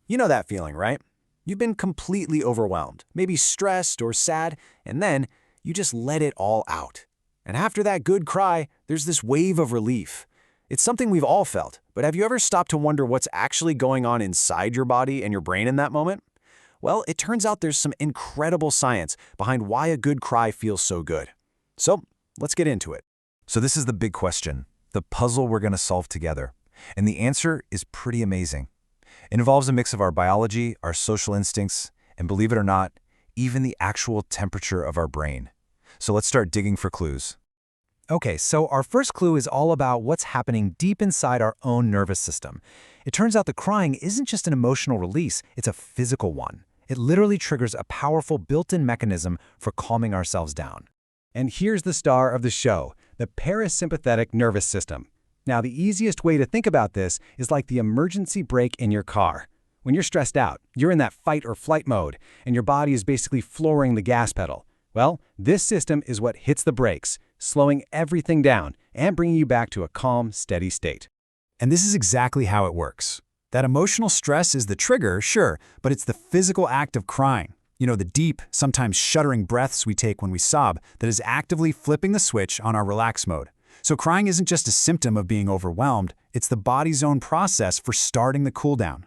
You know that feeling, right? You've been completely overwhelmed, maybe stressed or sad, and then you just let it all out. And after that good cry, there's this wave of relief. It's something we've all felt, but have you ever stopped to wonder what's actually going on inside your body and your brain in that moment? Well, it turns out there's some incredible science behind why a good cry feels so good. So, let's get into it. So this is the big question, the puzzle we're going to solve together. And the answer is pretty amazing. It involves a mix of our biology, our social instincts, and believe it or not, even the actual temperature of our brain. So let's start digging for clues. Okay, so our first clue is all about what's happening deep inside our own nervous system. It turns out that crying isn't just an emotional release, it's a physical one. It literally triggers a powerful built-in mechanism for calming ourselves down. And here's the star of the show, the parasympathetic nervous system. Now, the easiest way to think about this is like the emergency brake in your car. When you're stressed out, you're in that fight or flight mode, and your body is basically flooring the gas pedal. Well, this system is what hits the brakes, slowing everything down and bringing you back to a calm, steady state. And this is exactly how it works. That emotional stress is the trigger, sure, but it's the physical act of crying. You know, the deep, sometimes shuddering breaths we take when we sob that is actively flipping the switch on our relax mode. So crying isn't just a symptom of being overwhelmed, it's the body's own process for starting the cool down.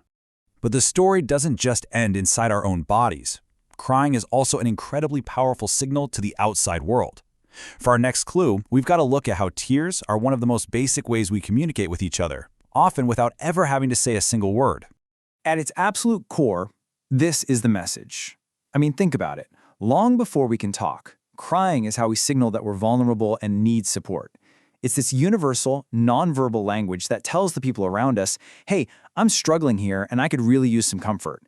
But the story doesn't just end inside our own bodies. Crying is also an incredibly powerful signal to the outside world. For our next clue, we've got to look at how tears are one of the most basic ways we communicate with each other, often without ever having to say a single word. At its absolute core, this is the message. I mean, think about it. Long before we can talk, crying is how we signal that we're vulnerable and need support. It's this universal, nonverbal language that tells the people around us, hey, I'm struggling here and I could really use some comfort.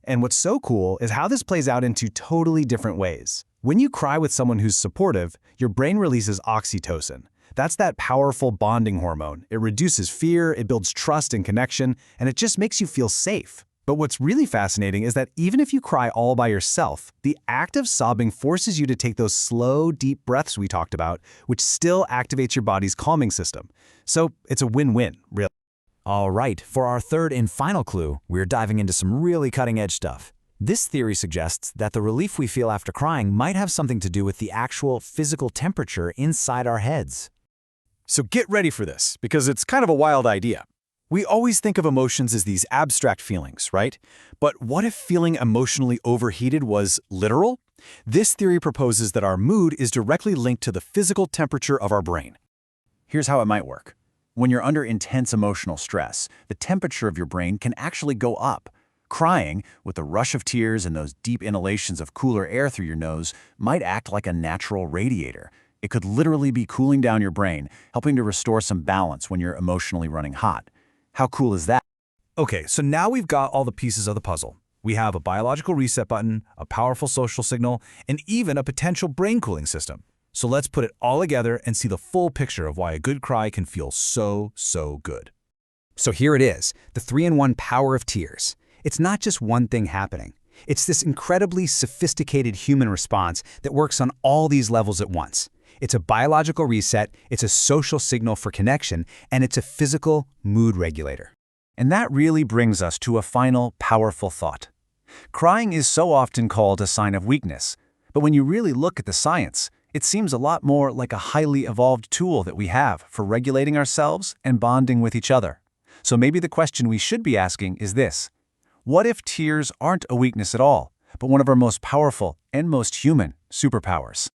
And what's so cool is how this plays out in two totally different ways. When you cry with someone who's supportive, your brain releases oxytocin. That's that powerful bonding hormone. It reduces fear, it builds trust and connection, and it just makes you feel safe. But what's really fascinating is that even if you cry all by yourself, the act of sobbing forces you to take those slow, deep breaths we talked about, which still activates your body's calming system. So it's a win-win, really. All right, for our third and final clue, we're diving into some really cutting-edge stuff. This theory suggests that the relief we feel after crying might have something to do with the actual physical temperature inside our heads. So get ready for this, because it's kind of a wild idea. We always think of emotions as these abstract feelings, right? But what if feeling emotionally overheated was literal? This theory proposes that our mood is directly linked to the physical temperature of our brain. Here's how it might work. When you're under intense emotional stress, the temperature of your brain can actually go up. Crying, with the rush of tears and those deep inhalations of cooler air through your nose, might act like a natural radiator. It could literally be cooling down your brain, helping to restore some balance when you're emotionally running hot. How cool is that? Okay, so now we've got all the pieces of the puzzle. We have a biological reset button, a powerful social signal, and even a potential brain cooling system. So let's put it all together and see the full picture of why a good cry can feel so good. So here it is, the 3-in-1 power of tears. It's not just one thing happening. It's this incredibly sophisticated human response that works on all these levels at once. It's a biological reset, it's a social signal for connection, and it's a physical mood regulator. And that really brings us to a final, powerful thought. Crying is so often called a sign of weakness, but when you really look at the science, it seems a lot more like a highly evolved tool that we have for regulating ourselves and bonding with each other. So maybe the question we should be asking is this: what if tears aren't a weakness at all, but one of our most powerful and most human superpowers?